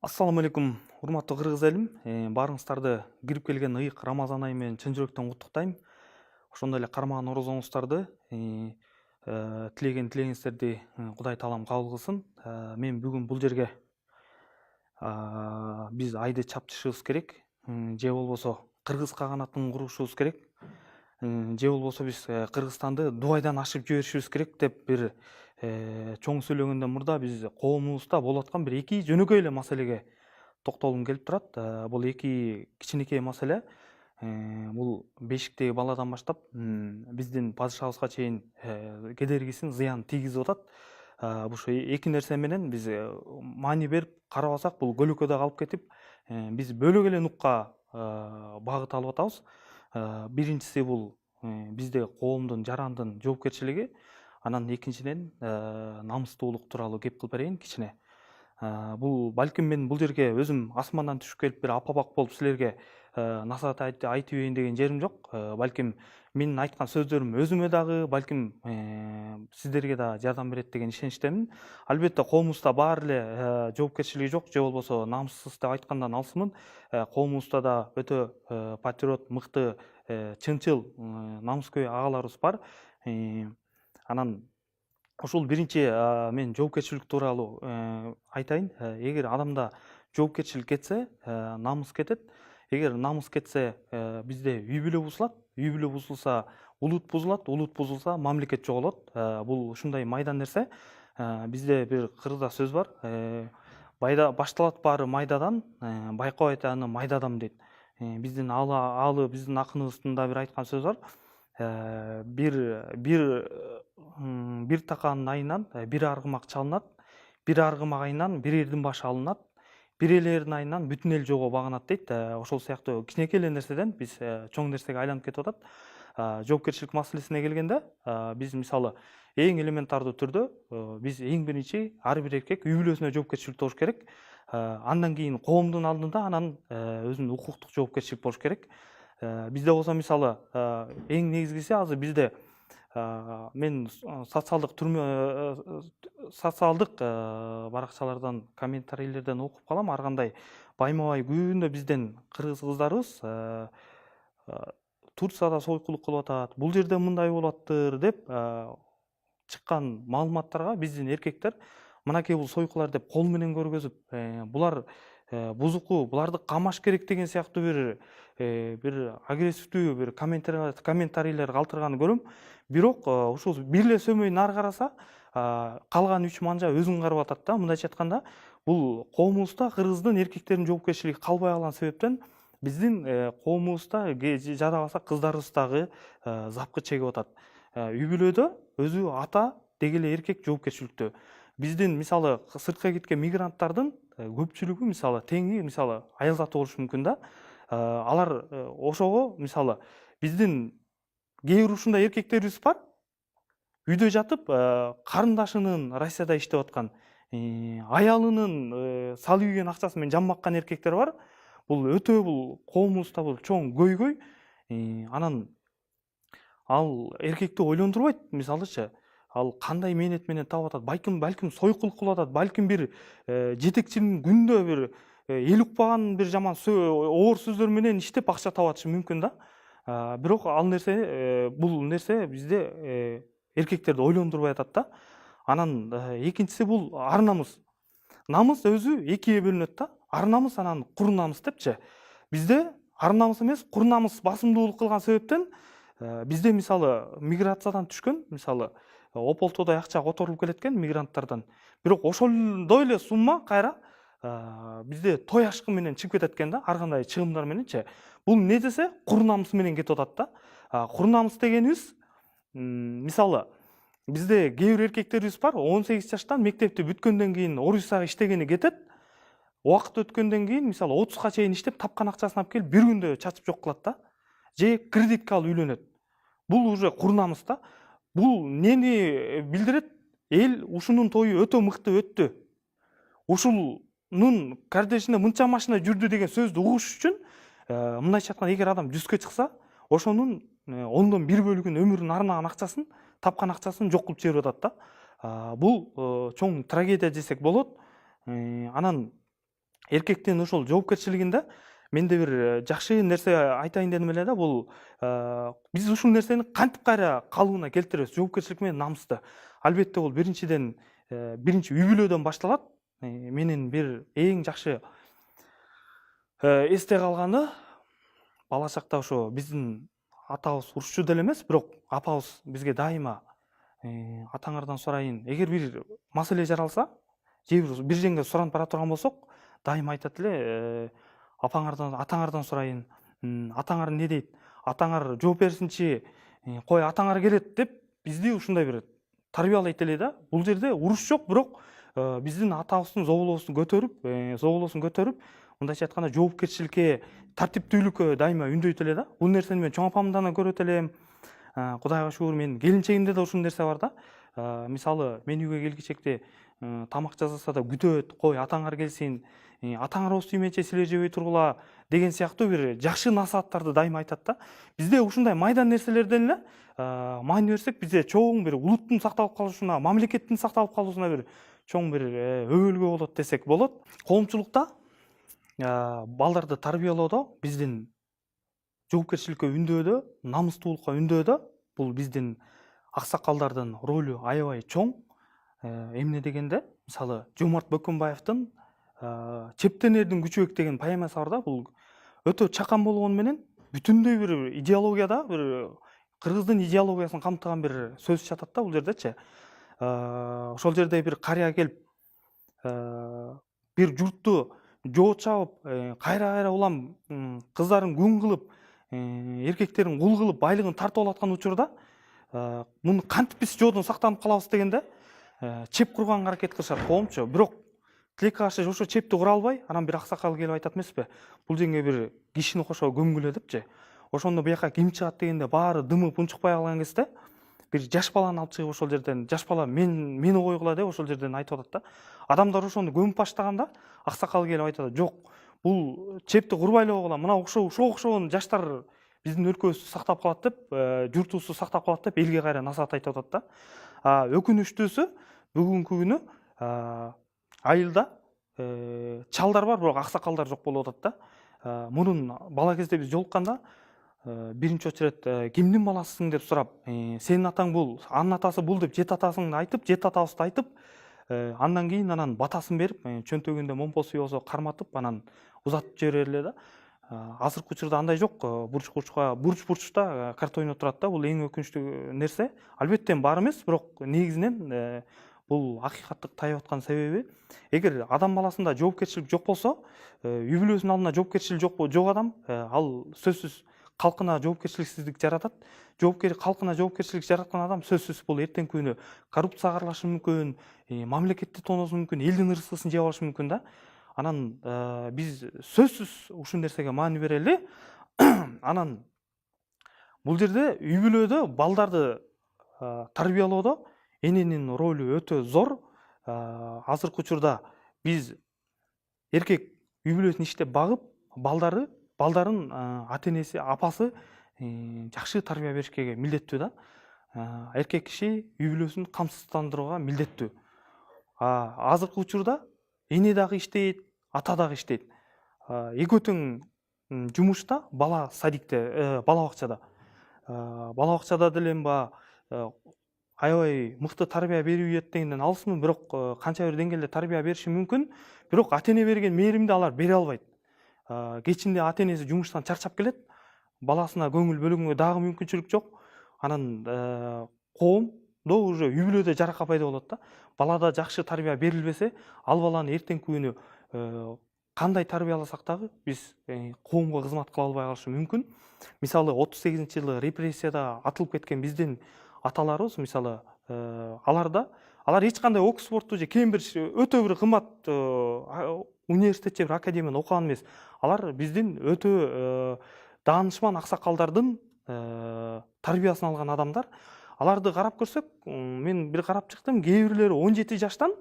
Ассаламу алейкум, урматтуу кыргыз элим. Баарыңыздарды кирип келген ыйык Рамазан айы менен чын жүрөктөн куттуктайм. Ошондой эле кармаган орозоңуздарды тилеген тилегиңиздерди Кудай таалам кабыл кылсын. Мен бүгүн бул жерге биз айды чапчышыбыз керек, же болбосо кыргыз каганатын курушубуз керек, же болбосо биз Кыргызстанды Дубайдан ашып жиберишибиз керек деп бир чоң сүйлөгөндөн мурда биз коомубузда болуп аткан бир эки жөнөкөй эле маселеге токтолгум келип турат. Бул эки кичинекей маселе. Бул бешиктеги баладан баштап биздин падышабызга чейин кедергисин, зыянын тийгизип атат. Ушу эки нерсе менен биз маани берип карабасак, бул көлөкөдө калып кетип, биз бөлөк эле нукка багыт алып атабыз. Биринчиси бул бизде коомдун, жарандын жоопкерчилиги. Анан экинчиден намыстуулук тууралуу кеп кылып берейин кичине. Бул балким мен бул жерге өзүм асмандан түшүп келип бир апа-бак болуп силерге насаат айтып ийин деген жерим жок. Балким менин айткан сөздөрүм өзүмө дагы, балким сиздерге да жардам берет деген ишеничтемин. Албетте коомубузда баары эле жоопкерчилиги жок, же болбосо намыссыз деп айткандан алысмын. Коомубузда да өтө патриот, мыкты, чынчыл, намыскөй агаларыбыз бар. Анан ушул биринчи мен жоопкерчилик тууралуу айтайын. Эгер адамда жоопкерчилик кетсе, намыс кетет. Эгер намыс кетсе, бизде үй бүлө бузулат. Үй бүлө бузулса, улут бузулат. Улут бузулса, мамлекет жоголот. Бул ушундай майда нерсе. Бизде бир кыргызда сөз бар. Башталат баары майдадан, байкабайт аны майдадам дейт. Биздин биздин акыныбыздын да бир айткан сөзү бар. Бир таканын айынан бир аргымак чалынат, бир аргымак айынан бир элдин башы алынат, бир элердин айынан бүтүн эл жого багынат дейт. Ошол сыяктуу кичинекей эле нерседен биз чоң нерсеге айланып кетип атат. Жоопкерчилик маселесине келгенде, биз мисалы эң элементардуу түрдө биз эң биринчи ар бир эркек үй бүлөсүнө жоопкерчилик болуш керек. Андан кийин коомдун алдында анан өзүнүн укуктук жоопкерчилик болуш керек. Бизде болсо мисалы эң негизгиси азыр бизде мен социалдык баракчалардан, комментарийлерден окуп калам. Ар кандай байма-бай күндө бизден кыргыз кыздарыбыз Турцияда сойкулук кылып атат, бул жерде мындай болуп атыптыр деп чыккан маалыматтарга биздин эркектер мынакей бул сойкулар деп кол менен көргөзүп, булар бузуку, буларды камаш керек деген сыяктуу бир агрессивдүү бир комментарийлер калтырганын көрөм. Бирок ушул бир эле сөмөй нары караса, калган 3 манжа өзүн карап атат да. Мындайча айтканда, бул коомубузда кыргыздын эркектеринин жоопкерчилиги калбай калган себептен биздин коомубузда жада калса кыздарыбыз дагы запкы чегип атат. Үй бүлөдө өзү ата деги эле эркек жоопкерчиликтүү. Биздин мисалы сыртка кеткен мигранттардын көпчүлүгү мисалы теңи мисалы аял заты болушу мүмкүн да. Алар ошого мисалы биздин кээ бир ушундай эркектерибиз бар. Үйдө жатып, карындашынын Россияда иштеп аткан, аялынын салып ийген акчасы менен жан баккан эркектер бар. Бул коомубузда бул чоң көйгөй. Анан ал эркекти ойлондурбайт, мисалычы. Ал кандай мээнет менен таап атат? Балким сойкулук кылып атат, балким бир жетекчинин күндө бир эл укпаган бир жаман оор сөздөр менен иштеп акча таап атышы мүмкүн да. Бирок ал нерсе, бул нерсе бизде эркектерди ойлондурбай атат да. Анан экинчиси бул ар намыс. Намыс өзү экиге бөлүнөт да. Ар намыс анан кур намыс депчи. Бизде ар намыс эмес, кур намыс басымдуулук кылган себептен бизде мисалы миграциядан түшкөн, мисалы ополтодой акча которулуп келет экен мигранттардан. Бирок ошондой эле сумма кайра бизде той ашкы менен чыгып кетет экен да, ар кандай чыгымдар мененчи. Бул эмне десе, кур намыс менен кетип атат да. Кур намыс дегенибиз мисалы бизде кээ бир эркектерибиз бар, 18 жаштан мектепти бүткөндөн кийин Орусияга иштегени кетет. Убакыт өткөндөн кийин мисалы 30га чейин иштеп тапкан акчасын алып келип бир күндө чачып жок кылат да. Же кредитке алып үйлөнөт. Бул уже кур намыс да. Бул эмнени билдирет? Эл ушунун тою өтө мыкты өттү. Ушунун кардешине мынча машина жүрдү деген сөздү угуш үчүн мындайча айтканда эгер адам 100ке чыкса, ошонун 1/10 бөлүгүн өмүрүн арнаган акчасын, тапкан акчасын жок кылып жиберип атат да. Бул чоң трагедия десек болот. Анан эркектин ошол жоопкерчилигинде менде бир жакшы нерсе айтайын дедим эле да, бул биз ушул нерсени кантип кайра калыбына келтиребиз? Жоопкерчилик менен намысты. Албетте бул биринчиден биринчи үй бүлөдөн башталат. Менин бир эң жакшы эсте калганы, бала чакта ошо биздин атабыз урушчу деле эмес, бирок апабыз бизге дайыма атаңардан сурайын, эгер бир маселе жаралса, же бир жерге суранып бара турган болсок, дайыма айтат эле, атаңардан сурайын, атаңар эмне дейт, атаңар жооп берсинчи, кой атаңар келет деп бизди ушундай бир тарбиялайт эле да. Бул жерде уруш жок, бирок биздин атабыздын зоболоосун көтөрүп, мындайча айтканда жоопкерчиликке, тартиптүүлүккө дайыма үндөйт эле да. Бул нерсени мен чоң апамдан да көрөт элем. Кудайга шүгүр, менин келинчегимде да ушул нерсе бар да. Мисалы, мен үйгө келгичекте тамак жасаса да күтөт, кой атаңар келсин, атаңар осы түймөнчө силер жебей тургула деген сыяктуу бир жакшы насааттарды дайыма айтат да. Бизде ушундай майдан нерселерден эле маани берсек, бизде чоң бир улуттун сакталып калышына, мамлекеттин сакталып калуусуна бир чоң бир өбөлгө болот десек болот. Коомчулукта балдарды тарбиялоодо, биздин жоопкерчиликке үндөөдө, намыстуулукка үндөөдө бул биздин аксакалдардын ролу аябай чоң. Эмне дегенде, мисалы, Жомарт Бөкөнбаевдин Чептенердин күчүбек деген поэмасы бар да. Бул өтө чакан болгону менен бүтүндөй бир идеологияда, бир кыргыздын идеологиясын камтыган бир сөз жатат да бул жердечи. Ошол жерде бир карыя келип, бир журтту жоо чабып, кайра улам кыздарын күң кылып, эркектерин кул кылып, байлыгын тартып алаткан учурда, муну кантип биз жоодон сактанып калабыз дегенде, чеп курганга аракет кылышат коомчу. Бирок тилекке каршы ошо чепти кура албай, анан бир аксакал келип айтат эмеспи, бул жерге бир кишини кошо көмгүлө депчи. Ошондо буяка ким чыгат дегенде баары дымып унчукпай калган кезде, бир жаш баланы алып чыгып ошол жерден, жаш бала мени койгула деп ошол жерден айтып атат да. Адамдар ошону көмүп баштаганда, аксакал келип айтат: "Жок, бул чепти курбай эле койгула, мына ошо окшогон жаштар биздин өлкөбүздү сактап калат деп, журтубузду сактап калат" деп элге кайра насаат айтып атат да. Өкүнүчтүүсү, бүгүнкү күнү айылда чалдар бар, бирок аксакалдар жок болуп атат да. Мурун бала кезде биз жолукканда биринчи очередь кимдин баласысың деп сурап, сенин атаң бул, анын атасы бул деп жет атасыңды айтып, жет атабызды айтып, андан кийин анан батасын берип, чөнтөгүндө момпосу болсо карматып, анан узатып жиберер эле да. Азыркы учурда андай жок. Бурчта карта ойноп турат да. Бул эң өкүнүчтүү нерсе. Албетте баары эмес, бирок негизинен бул акыйкаттык таяп аткан себеби, эгер адам баласында жоопкерчилик жок болсо, үй бүлөсүнүн алдында жоопкерчилик жок адам, ал сөзсүз калкына жоопкерчиликсиздик жаратат. Калкына жоопкерчилик жараткан адам сөзсүз бул эртеңки күнү коррупцияга аралашышы мүмкүн, мамлекетти тоноосу мүмкүн, элдин ырыскысын жеп алышы мүмкүн да. Анан биз сөзсүз ушул нерсеге маани берели. Анан бул жерде үй бүлөдө балдарды тарбиялоодо эненин ролу өтө зор. Азыркы учурда биз эркек үй бүлөсүн иштеп багып, балдарын ата-энеси, апасы жакшы тарбия беришке милдеттүү да. Эркек киши үй бүлөсүн камсыздандырууга милдеттүү. Азыркы учурда эне дагы иштейт, ата дагы иштейт. Экөө тең жумушта, бала садикте, бала бакчада. Бала бакчада деле аябай мыкты тарбия берүү дегенден алысмын, бирок канча бир деңгээлде тарбия бериши мүмкүн, бирок ата-эне берген мээримди алар бере албайт. Кечинде ата-энеси жумуштан чарчап келет, баласына көңүл бөлгөнгө дагы мүмкүнчүлүк жок. Анан коомдо уже үй бүлөдө жарака пайда болот да. Балада жакшы тарбия берилбесе, ал баланы эртеңки күнү кандай тарбияласак дагы биз коомго кызмат кыла албай калышы мүмкүн. Мисалы, 38-жылы репрессияда атылып кеткен биздин аталарыбыз, мисалы, алар эч кандай Оксфордту же Кембридж өтө бир кымбат университет же бир академияны окуган эмес. Алар биздин өтө даанышман аксакалдардын тарбиясын алган адамдар. Аларды карап көрсөк, мен бир карап чыктым, кээ бирлери 17 жаштан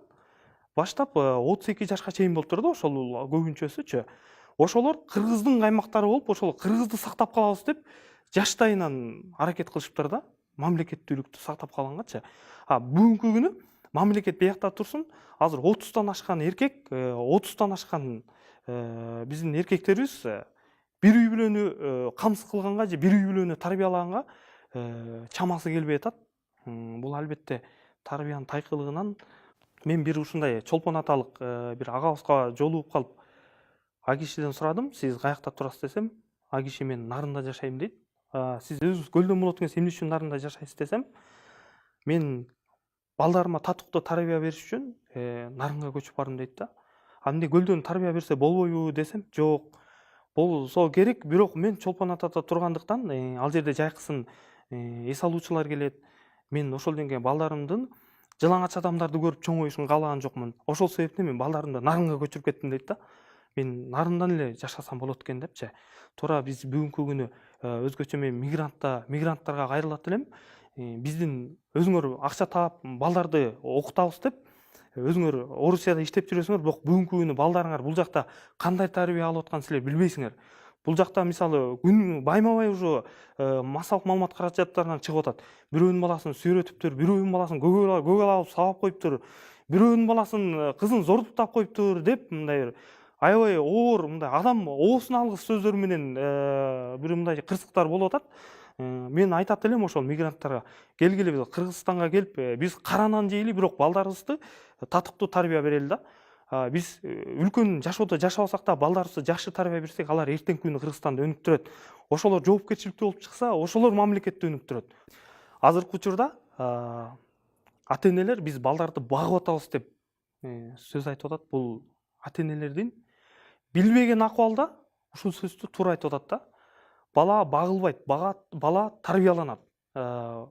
баштап 32 жашка чейин болуп турду, ошол көбүнчөсүчү. Ошолор кыргыздын каймактары болуп, ошол кыргызды сактап калабыз деп жаштайынан аракет кылышыптыр да, мамлекеттүүлүктү сактап калгангачы. Бүгүнкү күнү мамлекет биякта турсун, азыр 30тан ашкан эркек, 30тан ашкан биздин эркектерибиз бир үй бүлөнү камсыз кылганга же бир үй бүлөнү тарбиялаганга чамасы келбей атат. Бул албетте тарбиянын тайкылыгынан. Мен бир ушундай чолпон аталык бир агабызга жолугуп калып, а кишиден сурадым: сиз каякта турасыз десем, а киши: мен Нарында жашайм дейт. Сиз өзүңүз Көлдөн болот экенсиз, эмне үчүн Нарында жашайсыз десем, мен балдарыма татыктуу тарбия бериш үчүн Нарынга көчүп бардым дейт да. Эмне Көлдөн тарбия берсе болбойбу десем, жок, болсо керек, бирок мен Чолпон атада тургандыктан ал жерде жайкысын эс алуучулар келет. Мен ошол деңгээлде балдарымдын жылаңач адамдарды көрүп чоңоюшун каалаган жокмун. Ошол себептен мен балдарымды Нарынга көчүрүп кеттим дейт да. Мен Нарындан эле жашасам болот экен депчи. Туура биз бүгүнкү күнү өзгөчө мен мигранттарга кайрылат элем. Биздин өзүңөр акча таап балдарды окутабыз деп өзүңөр Орусияда иштеп жүрөсүңөр, бирок бүгүнкү күнү балдарыңар бул жакта кандай тарбия алып атканын силер билбейсиңер. Бул жакта мисалы күн байма-бай уже массалык маалымат каражаттарынан чыгып атат. Бирөөнүн баласын сүйрөтүптүр, бирөөнүн баласын көгөл алып сабап коюптур, бирөөнүн баласын кызын зордуктап коюптур деп мындай бир аябай оор, мындай адам оосун алгыс сөздөр менен бир мындай кырсыктар болуп атат. Мен айтат элем ошол мигранттарга: келгиле биз Кыргызстанга келип, биз кара нан жейли, бирок балдарыбызды татыктуу тарбия берели да. Биз үлкөн жашоодо жашабасак да, балдарыбызды жакшы тарбия берсек, алар эртеңки күнү Кыргызстанды өнүктүрөт. Ошолор жоопкерчиликтүү болуп чыкса, ошолор мамлекетти өнүктүрөт. Азыркы учурда ата-энелер биз балдарды багып атабыз деп сөз айтып атат. Бул ата-энелердин билбеген акыбалда ушул сөздү туура айтып атат да. Бала багылбайт, бала тарбияланат.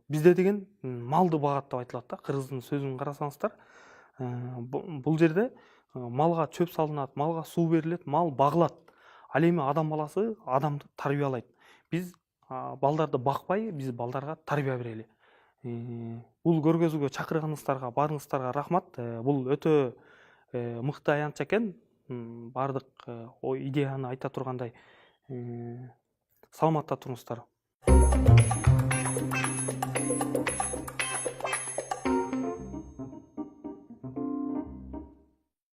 Бизде деген малды багат деп айтылат да. Кыргыздын сөзүн карасаңыздар, бул жерде малга чөп салынат, малга суу берилет, мал багылат. Ал эми адам баласы адамды тарбиялайт. Биз балдарды бакпай, биз балдарга тарбия берели. Бул көргөзүүгө чакырганыңыздарга баарыңыздарга рахмат. Бул өтө мыкты аянтча экен. Бардык ой идеяны айта тургандай, саламатта туруңуздар.